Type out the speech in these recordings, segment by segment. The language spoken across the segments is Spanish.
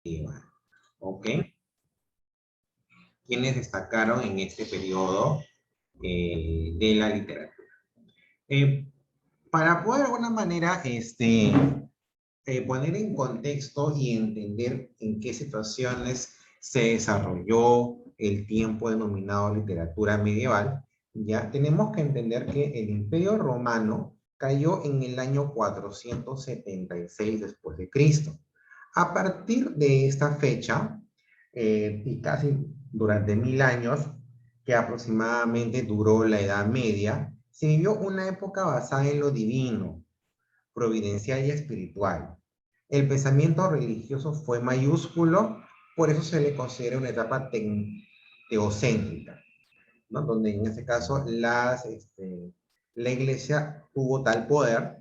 medieval. ¿Ok? Quienes destacaron en este periodo de la literatura. Para poder de alguna manera poner en contexto y entender en qué situaciones se desarrolló el tiempo denominado literatura medieval, ya tenemos que entender que el Imperio Romano cayó en el año 476 después de Cristo. A partir de esta fecha, y casi durante 1000 años, que aproximadamente duró la Edad Media, se vivió una época basada en lo divino, providencial y espiritual. El pensamiento religioso fue mayúsculo, por eso se le considera una etapa teocéntrica, ¿no? Donde en este caso la iglesia tuvo tal poder,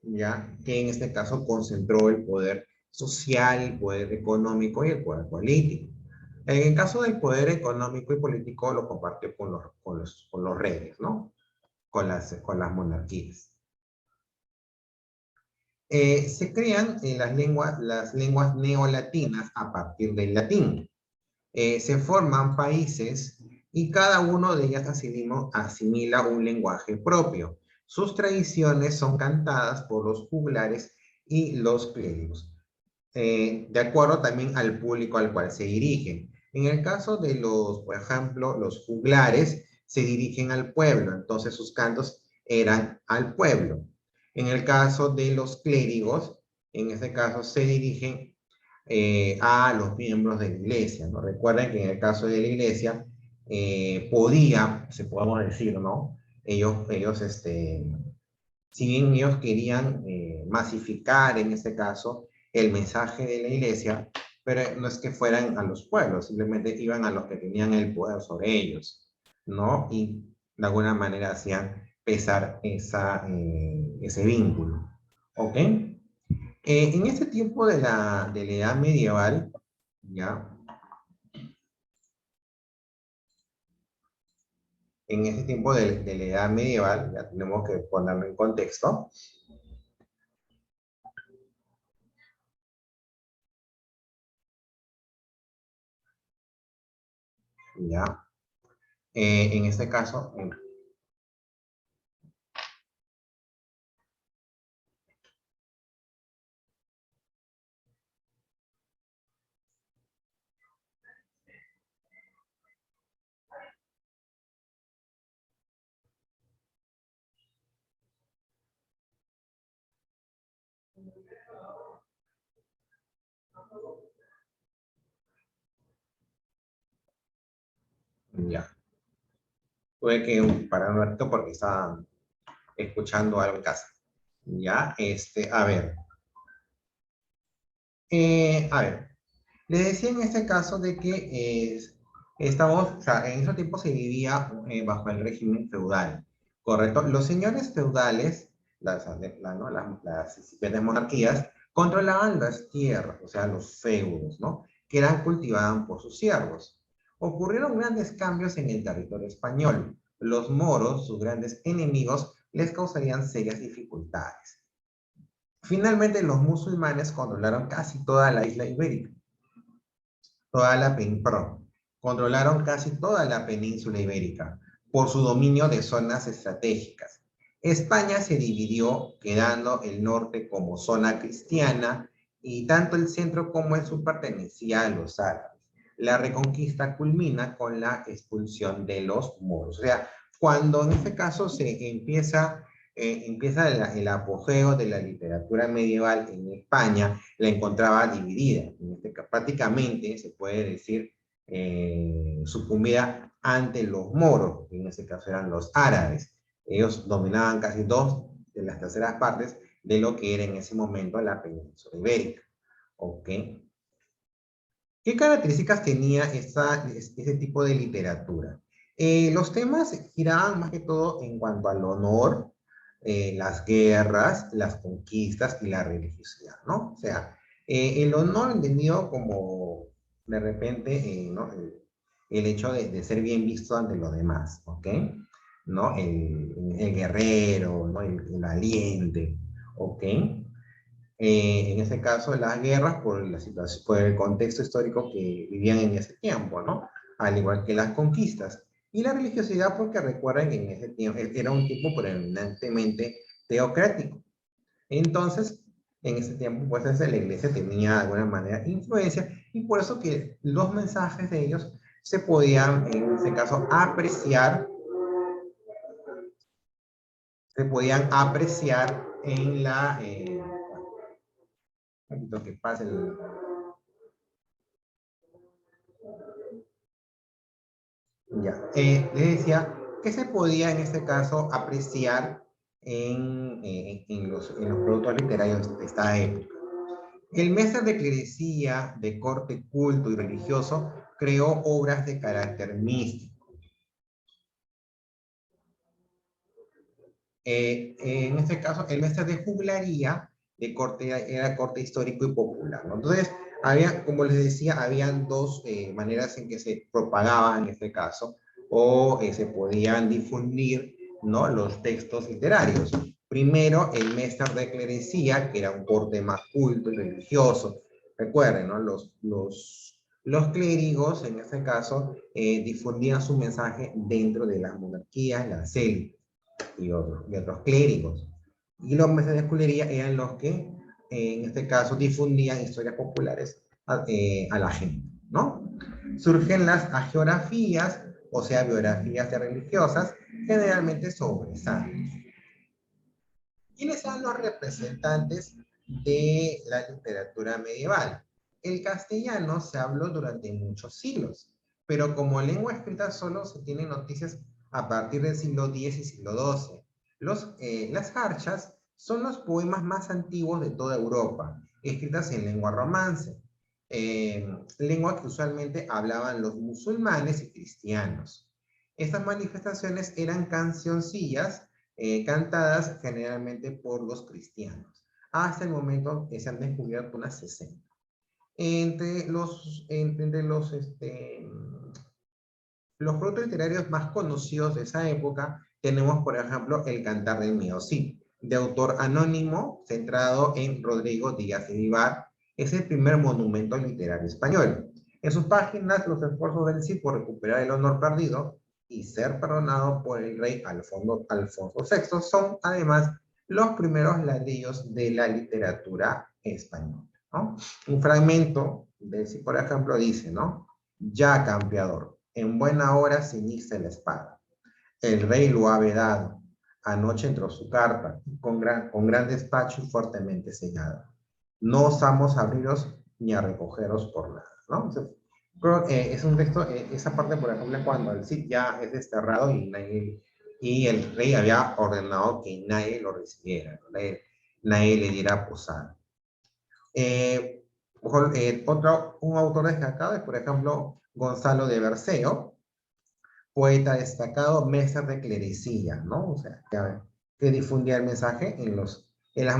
ya, que en este caso concentró el poder social, el poder económico y el poder político. En el caso del poder económico y político lo compartió con los reyes, ¿no? Con las monarquías. Se crean las lenguas neolatinas a partir del latín. Se forman países y cada uno de ellas asimila un lenguaje propio. Sus tradiciones son cantadas por los juglares y los clérigos, de acuerdo también al público al cual se dirigen. En el caso de por ejemplo, los juglares se dirigen al pueblo, entonces sus cantos eran al pueblo. En el caso de los clérigos, en este caso se dirigen a los miembros de la iglesia, ¿no? Recuerden que en el caso de la iglesia podemos decir, ¿no? Si bien ellos querían masificar en este caso el mensaje de la iglesia, pero no es que fueran a los pueblos, simplemente iban a los que tenían el poder sobre ellos, ¿no? Y de alguna manera hacían pesar ese vínculo, ¿ok? En este tiempo de la Edad Medieval, ¿ya? En este tiempo de la Edad Medieval, ya tenemos que ponerlo en contexto, ¿ya? En este caso, ya. Tuve que parar un ratito porque estaba escuchando algo en casa. Ya, a ver, les decía en este caso de que o sea, en ese tiempo se vivía bajo el régimen feudal, ¿correcto? Los señores feudales, ¿no? las incipientes monarquías, controlaban las tierras, o sea, los feudos, ¿no? Que eran cultivadas por sus siervos. Ocurrieron grandes cambios en el territorio español. Los moros, sus grandes enemigos, les causarían serias dificultades. Finalmente, los musulmanes controlaron casi toda la isla ibérica, controlaron casi toda la península ibérica por su dominio de zonas estratégicas. España se dividió, quedando el norte como zona cristiana y tanto el centro como el sur pertenecía a los árabes. La reconquista culmina con la expulsión de los moros. O sea, cuando en este caso se empieza el apogeo de la literatura medieval en España, la encontraba dividida. Prácticamente se puede decir sucumbida ante los moros, que en este caso eran los árabes. Ellos dominaban casi 2 de las 3 partes de lo que era en ese momento la península ibérica. ¿Ok? ¿Qué características tenía ese tipo de literatura? Los temas giraban más que todo en cuanto al honor, las guerras, las conquistas y la religiosidad, ¿no? O sea, el honor entendido como de repente, ¿no? El hecho de ser bien visto ante los demás, ¿ok? ¿No? El guerrero, ¿no? El valiente, ¿ok? En ese caso, las guerras por la situación, por el contexto histórico que vivían en ese tiempo, ¿no? Al igual que las conquistas. Y la religiosidad porque recuerden que en ese tiempo era un tiempo predominantemente teocrático. Entonces, en ese tiempo, pues la iglesia tenía de alguna manera influencia y por eso que los mensajes de ellos se podían, en este caso, se podían apreciar en la, lo que pasa el, ya, les decía que se podía en este caso apreciar en los productos literarios de esta época. El mestre de clerecía, de corte culto y religioso, creó obras de carácter místico. En este caso, el mestre de juglaría de corte, era corte histórico y popular, ¿no? Entonces, había, como les decía, habían dos maneras en que se propagaba en este caso, o se podían difundir, ¿no? Los textos literarios. Primero, el mestre de clerecía, que era un corte más culto y religioso. Recuerden, ¿no? Los clérigos, en este caso, difundían su mensaje dentro de las monarquías, las élites y otros clérigos. Y los mestres de escudería eran los que, en este caso, difundían historias populares a la gente, ¿no? Surgen las hagiografías, o sea, biografías de religiosas, generalmente sobre santos. ¿Quiénes son los representantes de la literatura medieval? El castellano se habló durante muchos siglos, pero como lengua escrita solo se tienen noticias a partir del siglo X y siglo XII. Las jarchas son los poemas más antiguos de toda Europa, escritas en lengua romance, lengua que usualmente hablaban los musulmanes y cristianos. Estas manifestaciones eran cancioncillas cantadas generalmente por los cristianos. Hasta el momento que se han descubierto unas 60. Los productos literarios más conocidos de esa época tenemos, por ejemplo, El Cantar del Mío Cid, de autor anónimo, centrado en Rodrigo Díaz de Vivar. Es el primer monumento literario español. En sus páginas, los esfuerzos del Cid por recuperar el honor perdido y ser perdonado por el rey Alfonso VI son, además, los primeros ladrillos de la literatura española, ¿no? Un fragmento del Cid, por ejemplo, dice, ¿no? Ya, campeador, en buena hora ciñiste la espada. El rey lo ha vedado. Anoche entró su carta, con gran despacho y fuertemente sellada. No osamos abriros ni a recogeros por nada, ¿no? Entonces, creo que es un texto, esa parte, por ejemplo, cuando el Cid ya es desterrado y el rey había ordenado que nadie lo recibiera, ¿no? Nadie le diera posada. Eh, un autor destacado es, por ejemplo, Gonzalo de Berceo, poeta destacado, mestre de clerecía, ¿no? O sea, que difundía el mensaje en las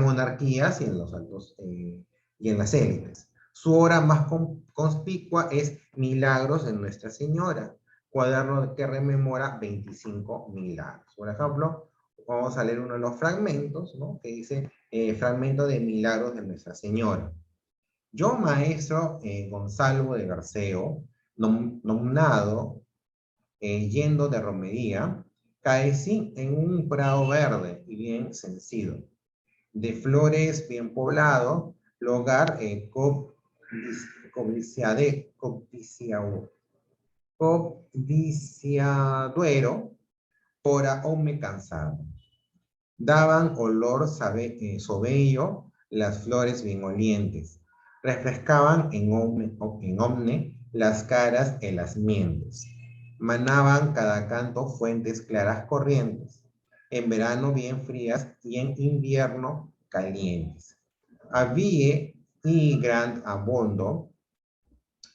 monarquías y en los altos, y en las élites. Su obra más conspicua es Milagros de Nuestra Señora, cuaderno que rememora 25 milagros. Por ejemplo, vamos a leer uno de los fragmentos, ¿no? Que dice, fragmento de Milagros de Nuestra Señora. Yo, maestro Gonzalo de Berceo, nomnado, yendo de romería, caecí en un prado verde y bien cencido, de flores bien poblado, lugar codiciaduero, por ahome cansado. Daban olor sobello las flores bien olientes. Refrescaban en omne las caras en las mientes. Manaban cada canto fuentes claras corrientes. En verano bien frías y en invierno calientes. Había y gran abondo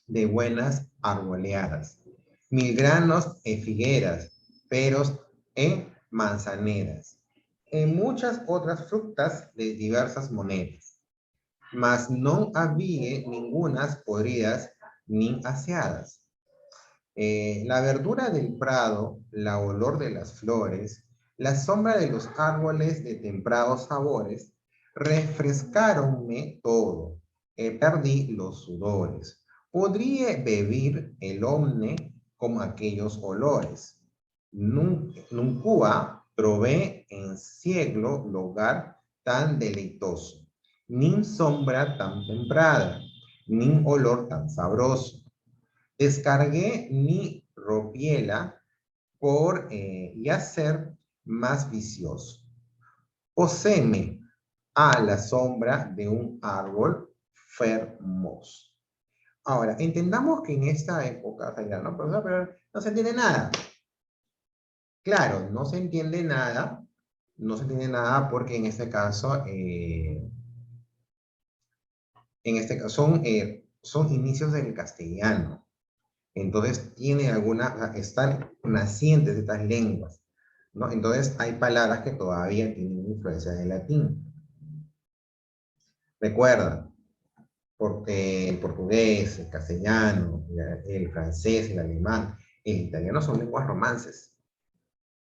de buenas arboleadas. Mil granos e figueras, peros e manzaneras, en muchas otras frutas de diversas monedas, mas no había ningunas podridas ni aseadas. La verdura del prado, la olor de las flores, la sombra de los árboles de temprados sabores, Refrescaronme todo, perdí los sudores. Podría beber el omne con aquellos olores. Nunca probé en siglo lugar tan deleitoso, ni sombra tan temprana, ni olor tan sabroso. Descargué mi ropiela por yacer más vicioso. Poséme a la sombra de un árbol fermoso. Ahora, entendamos que en esta época, o sea, ya, ¿no? Pero no se entiende nada. Claro, no se entiende nada porque en este caso son inicios del castellano. Entonces, están nacientes de estas lenguas, ¿no? Entonces, hay palabras que todavía tienen influencia del latín. Recuerda, porque el portugués, el castellano, el francés, el alemán, el italiano son lenguas romances.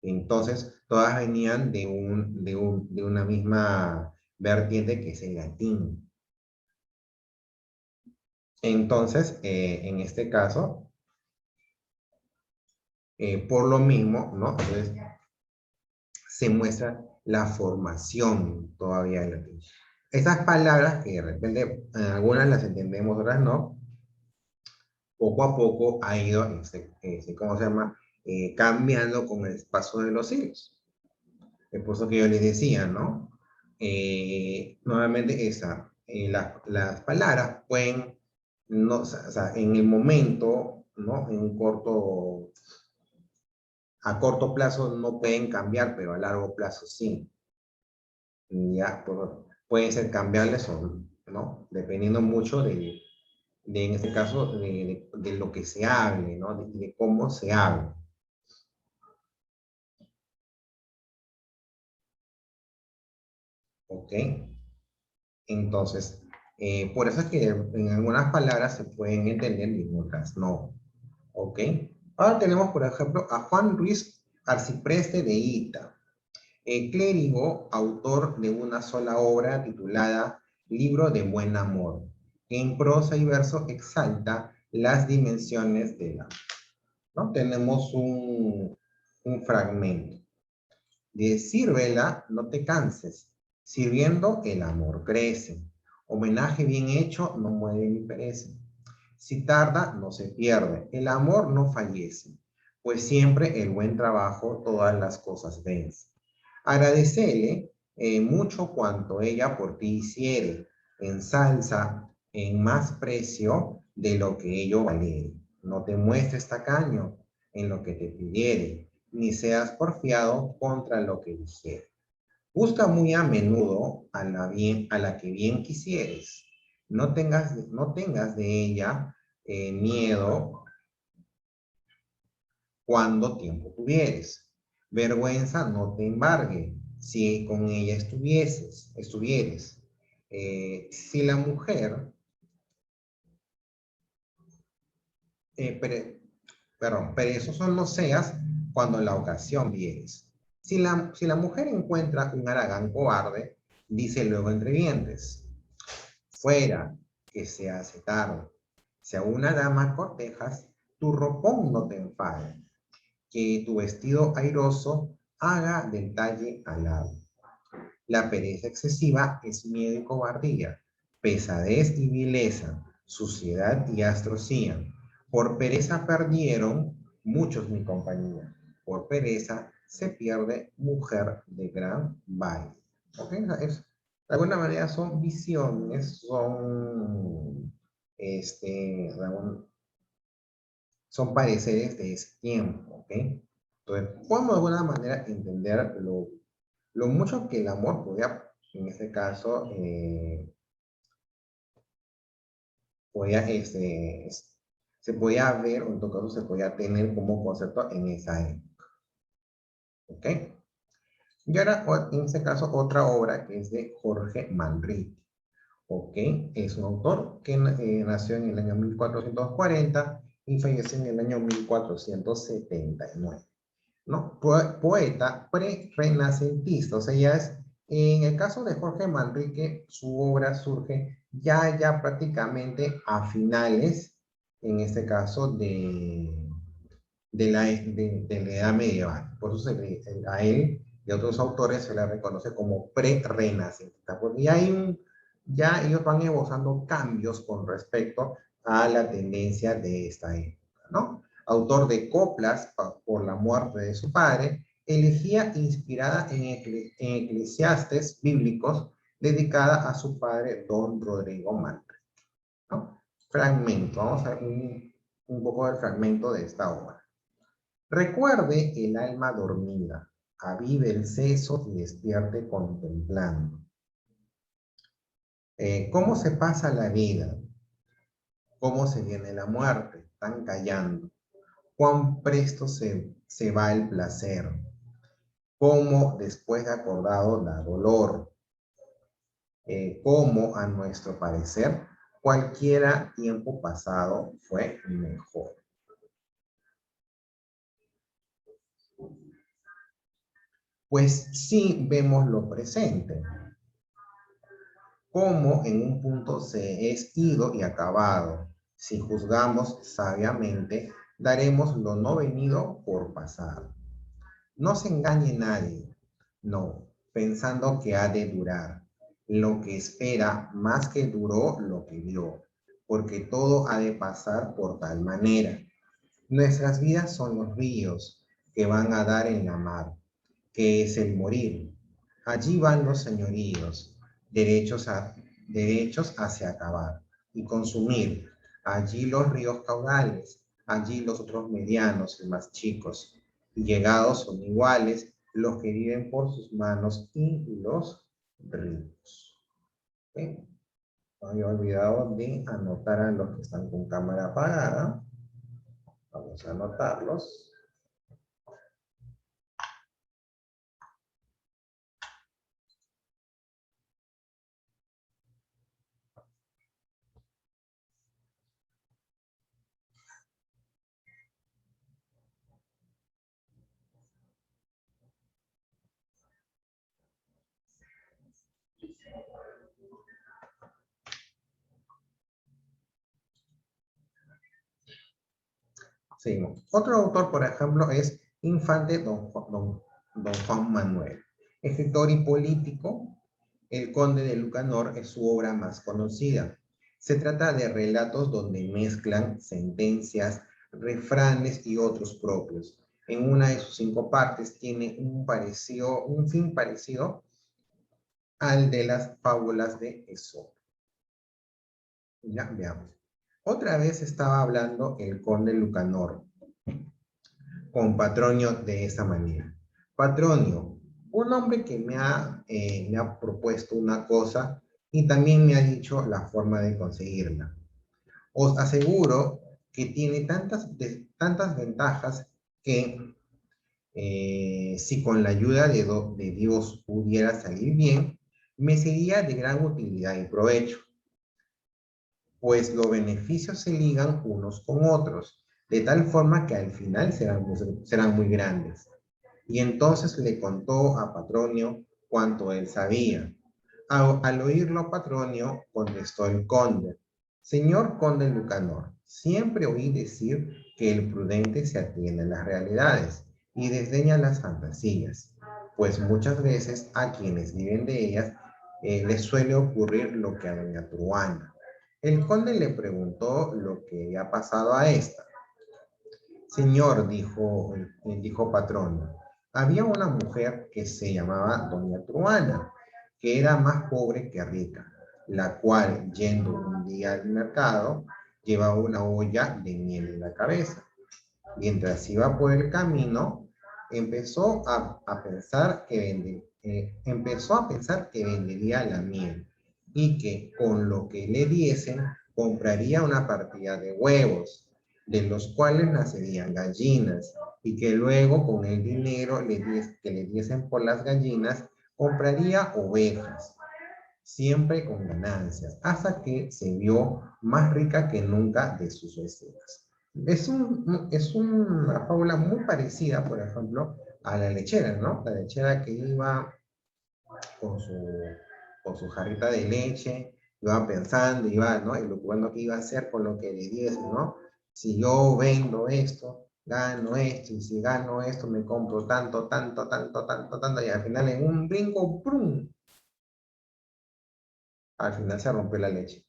Entonces, todas venían de una misma vertiente que es el latín. Entonces, en este caso, por lo mismo, ¿no? Entonces, se muestra la formación todavía del latín. Estas palabras que de repente algunas las entendemos, otras no, poco a poco ha ido, ¿cómo se llama? Cambiando con el paso de los siglos. Es por eso que yo les decía, ¿no? Nuevamente las palabras pueden, no, o sea, en el momento, ¿no? A corto plazo no pueden cambiar, pero a largo plazo sí. Ya, pueden ser cambiables o no, dependiendo mucho en este caso, de lo que se hable, ¿no? De cómo se hable. ¿Ok? Entonces, por eso es que en algunas palabras se pueden entender y en otras no. ¿Ok? Ahora tenemos, por ejemplo, a Juan Ruiz Arcipreste de Ita, clérigo, autor de una sola obra titulada Libro de Buen Amor, que en prosa y verso exalta las dimensiones del amor. ¿No? Tenemos un fragmento. De sírvela, no te canses. Sirviendo, el amor crece. Homenaje bien hecho no muere ni perece. Si tarda, no se pierde. El amor no fallece, pues siempre el buen trabajo todas las cosas vence. Agradecele mucho cuanto ella por ti hiciere. Ensalza en más precio de lo que ello valiere. No te muestres tacaño en lo que te pidiere, ni seas porfiado contra lo que dijere. Busca muy a menudo a la que bien quisieres. No tengas de ella miedo cuando tiempo tuvieres. Vergüenza no te embargue si con ella estuvieres. Si la mujer, perezoso no seas cuando la ocasión vieres. Si la mujer encuentra un haragán cobarde, dice luego entre dientes, fuera, que se hace tarde. Si a una dama cortejas, tu ropón no te enfade, que tu vestido airoso haga del talle alado. La pereza excesiva es miedo y cobardía, pesadez y vileza, suciedad y astrocía. Por pereza perdieron muchos mi compañía. Por pereza se pierde mujer de gran valle. ¿Okay? De alguna manera son visiones, son pareceres de ese tiempo. ¿Okay? Entonces, podemos de alguna manera entender lo mucho que el amor podía, en este caso, podía, se podía ver, o en todo caso se podía tener como concepto en esa época. ¿Ok? Y ahora, en este caso, otra obra que es de Jorge Manrique. ¿Ok? Es un autor que nació en el año 1440 y falleció en el año 1479. ¿No? Poeta pre-renacentista, o sea, ya es En el caso de Jorge Manrique, su obra surge ya prácticamente a finales, en este caso, de la Edad Medieval. Por eso a él y a otros autores se le reconoce como pre-renacentista, porque ya ellos van esbozando cambios con respecto a la tendencia de esta época, ¿no? Autor de coplas por la muerte de su padre, elegía inspirada en eclesiastes bíblicos dedicada a su padre, don Rodrigo Manrique, ¿no? Fragmento, vamos a ver un poco del fragmento de esta obra. Recuerde el alma dormida, avive el seso y despierte contemplando. ¿Cómo se pasa la vida? ¿Cómo se viene la muerte? Están callando. ¿Cuán presto se va el placer? ¿Cómo después de acordado da dolor? ¿Cómo a nuestro parecer cualquiera tiempo pasado fue mejor? Pues sí vemos lo presente, como en un punto se es ido y acabado. Si juzgamos sabiamente, daremos lo no venido por pasado. No se engañe nadie, no, pensando que ha de durar lo que espera más que duró lo que vio, porque todo ha de pasar por tal manera. Nuestras vidas son los ríos que van a dar en la mar, que es el morir. Allí van los señoríos, derechos, derechos hacia acabar y consumir. Allí los ríos caudales, allí los otros medianos y más chicos. Y llegados son iguales los que viven por sus manos y los ricos. ¿Okay? No había olvidado de anotar a los que están con cámara apagada. Vamos a anotarlos. Seguimos. Otro autor, por ejemplo, es Infante don Juan Manuel. Escritor y político, El Conde de Lucanor es su obra más conocida. Se trata de relatos donde mezclan sentencias, refranes y otros propios. En una de sus 5 partes tiene un fin parecido al de las fábulas de Esopo. Ya, veamos. Otra vez estaba hablando el conde Lucanor con Patronio de esa manera. Patronio, un hombre que me ha propuesto una cosa y también me ha dicho la forma de conseguirla. Os aseguro que tiene tantas ventajas que si con la ayuda de Dios pudiera salir bien, me sería de gran utilidad y provecho, pues los beneficios se ligan unos con otros, de tal forma que al final serán muy grandes. Y entonces le contó a Patronio cuanto él sabía. Al oírlo Patronio, contestó el conde: Señor conde Lucanor, siempre oí decir que el prudente se atiene a las realidades y desdeña las fantasías, pues muchas veces a quienes viven de ellas les suele ocurrir lo que a doña Truana. El conde le preguntó lo que había pasado a esta. Señor, dijo Patrón, había una mujer que se llamaba Doña Truana, que era más pobre que rica, la cual, yendo un día al mercado, llevaba una olla de miel en la cabeza. Mientras iba por el camino, empezó a pensar que vendería la miel y que con lo que le diesen compraría una partida de huevos, de los cuales nacerían gallinas, y que luego con el dinero que le diesen por las gallinas compraría ovejas, siempre con ganancias, hasta que se vio más rica que nunca de sus vecinas. Es una fábula muy parecida, por ejemplo, a la lechera, ¿no? La lechera que iba con su jarrita de leche, iba pensando, iba, ¿no? Y lo bueno que iba a hacer con lo que le diese, ¿no? Si yo vendo esto, gano esto, y si gano esto, me compro tanto, tanto, tanto, tanto, tanto, y al final en un brinco, ¡prum! Al final se rompió la leche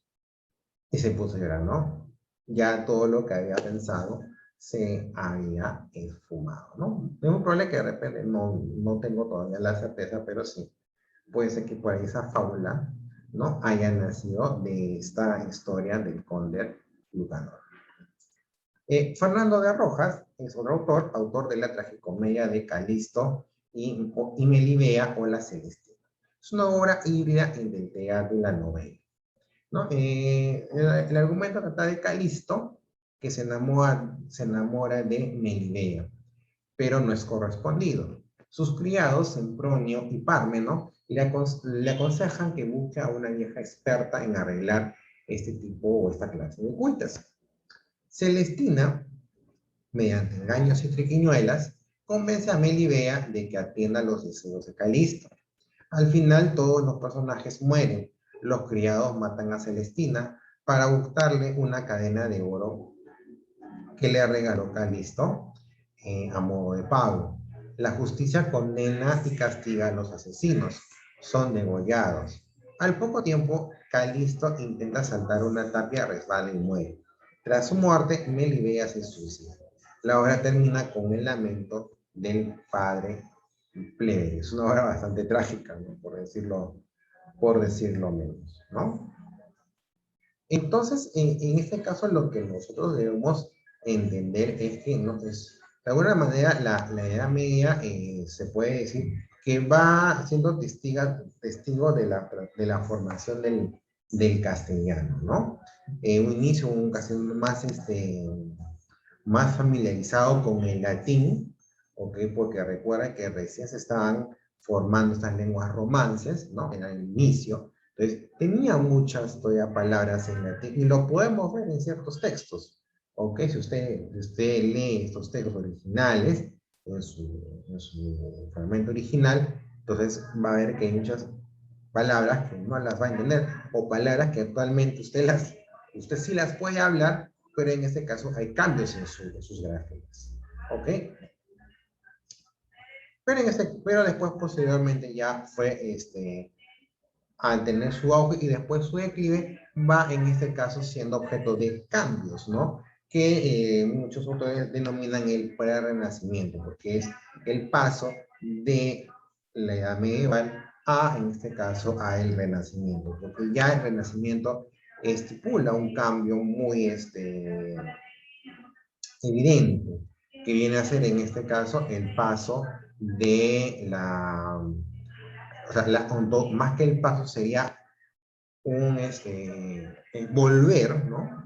y se puso a llorar, ¿no? Ya todo lo que había pensado se había esfumado, ¿no? Es un problema que de repente no tengo todavía la certeza, pero sí, puede ser que por ahí esa fábula, ¿no? Haya nacido de esta historia del conde Lucanor. Fernando de Rojas es otro autor de la tragicomedia de Calisto y Melibea o La Celestina. Es una obra híbrida entre el teatro y la novela, ¿no? El argumento trata de Calisto, que se enamora de Melibea, pero no es correspondido. Sus criados, Sempronio y Pármeno, le aconsejan que busque a una vieja experta en arreglar este tipo o esta clase de cuitas. Celestina, mediante engaños y triquiñuelas, convence a Melibea de que atienda los deseos de Calisto. Al final todos los personajes mueren. Los criados matan a Celestina para buscarle una cadena de oro que le regaló Calisto a modo de pago. La justicia condena y castiga a los asesinos. Son degollados. Al poco tiempo, Calisto intenta saltar una tapia, resbala y muere. Tras su muerte, Melibea se suicida. La obra termina con el lamento del padre plebe. Es una obra bastante trágica, ¿no? Por decirlo menos, ¿no? Entonces, en este caso, lo que nosotros debemos entender es que, ¿no? Es, de alguna manera, la Edad Media se puede decir que va siendo testigo de la formación del castellano, ¿no? Un inicio, un castellano más, más familiarizado con el latín, ¿ok? Porque recuerda que recién se estaban formando estas lenguas romances, ¿no? En el inicio. Entonces, tenía muchas todavía palabras en latín y lo podemos ver en ciertos textos, ¿ok? Si usted lee estos textos originales en su fragmento original, entonces va a ver que hay muchas palabras que no las va a entender o palabras que actualmente usted sí las puede hablar, pero en este caso hay cambios en sus grafías, ¿ok? Pero después, posteriormente, ya fue, al tener su auge y después su declive, va en este caso siendo objeto de cambios, ¿no? Que muchos autores denominan el pre-renacimiento, porque es el paso de la edad medieval a, en este caso, a el renacimiento, porque ya el renacimiento estipula un cambio muy evidente, que viene a ser en este caso el paso de o sea, más que el paso sería un volver, ¿no?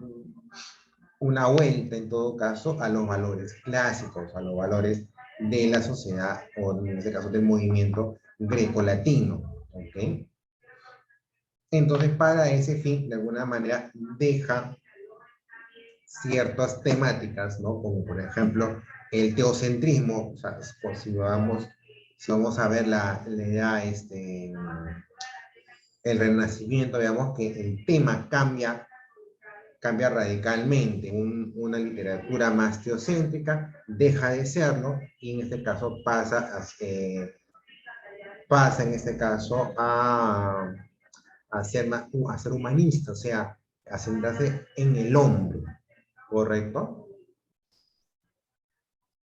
Una vuelta en todo caso a los valores clásicos, a los valores de la sociedad, o en este caso del movimiento greco-latino, ¿ok? Entonces, para ese fin, de alguna manera, deja ciertas temáticas, ¿no? Como por ejemplo el teocentrismo, o sea, si vamos a ver la idea, el renacimiento, veamos que el tema cambia radicalmente. Una literatura más teocéntrica deja de serlo y en este caso pasa en este caso a ser humanista, o sea, a centrarse en el hombre, ¿correcto?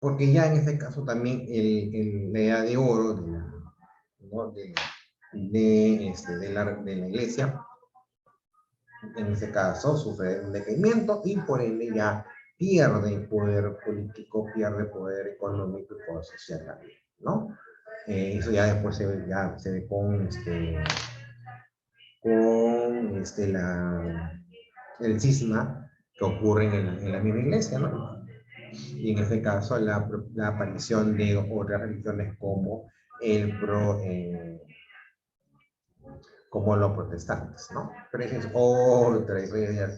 Porque ya en este caso también la edad de oro ¿no? de la iglesia, en este caso, sufre un decaimiento y por ende ya pierde poder político, pierde poder económico y poder social también, ¿no? Eso ya después se ve el cisma que ocurre en la misma iglesia, ¿no? Y en este caso la aparición de otras religiones como los protestantes, ¿no? Pero esa es otra historia.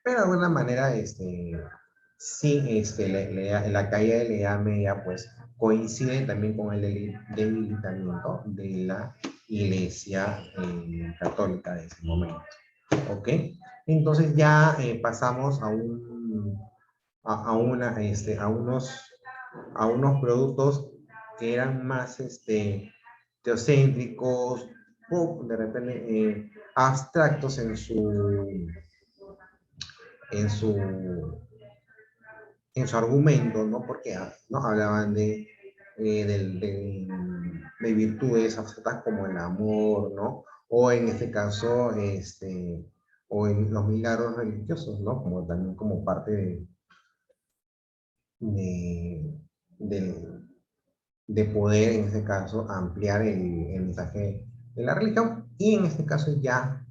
Pero de alguna manera, sí, la caída de la Edad Media, pues, coincide también con el debilitamiento de la Iglesia católica de ese momento. ¿Ok? Entonces ya pasamos a unos productos que eran más teocéntricos, o de repente abstractos en su, en su argumento, ¿no? Porque ¿no? Hablaban de virtudes abstractas como el amor, ¿no? O en este caso, o en los milagros religiosos, ¿no? Como también como parte de, del- de poder, en este caso, ampliar el mensaje de la religión. Y en este caso ya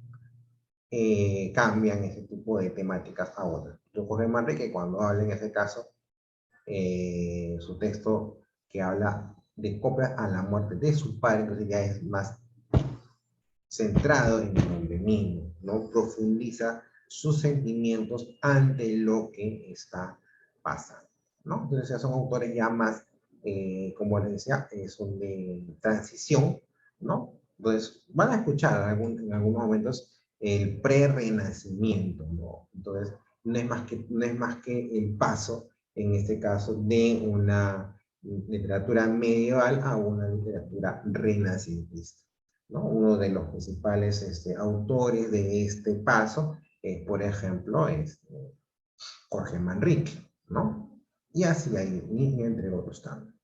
cambian ese tipo de temáticas a otras. Yo, Jorge Manrique, cuando habla en este caso, su texto que habla de copia a la muerte de su padre, entonces ya es más centrado en el hombre mismo, ¿no? Profundiza sus sentimientos ante lo que está pasando, ¿no? Entonces ya son autores ya más, como les decía, son de transición, ¿no? Entonces van a escuchar en algunos momentos el pre-renacimiento, ¿no? Entonces no es más que el paso, en este caso, de una literatura medieval a una literatura renacentista, ¿no? Uno de los principales autores de este paso es, por ejemplo, Jorge Manrique, ¿no? Y así hay, y entre otros también.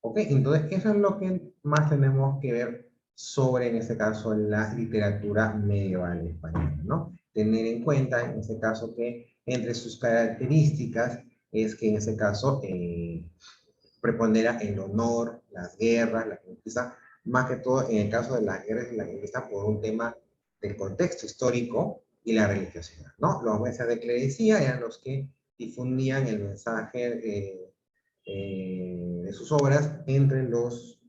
¿Ok? Entonces, eso es lo que más tenemos que ver sobre, en este caso, la literatura medieval española, ¿no? Tener en cuenta, en este caso, que entre sus características es que, en este caso, prepondera el honor, las guerras, la conquista, más que todo en el caso de las guerras y la conquista por un tema del contexto histórico y la religiosidad, ¿no? Los mesas de clerecía eran los que difundían el mensaje de sus obras entre los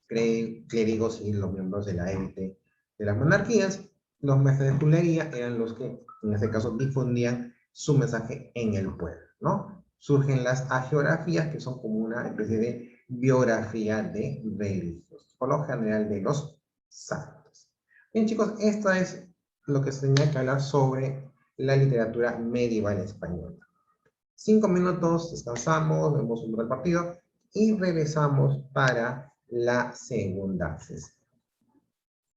clérigos y los miembros de la élite de las monarquías. Los mestres de tulería eran los que, en este caso, difundían su mensaje en el pueblo, ¿no? Surgen las hagiografías, que son como una especie de biografía de religiosos, por lo general de los santos. Bien, chicos, esto es lo que se tenía que hablar sobre la literatura medieval española. 5 minutos, descansamos, vemos un buen partido y regresamos para la segunda sesión.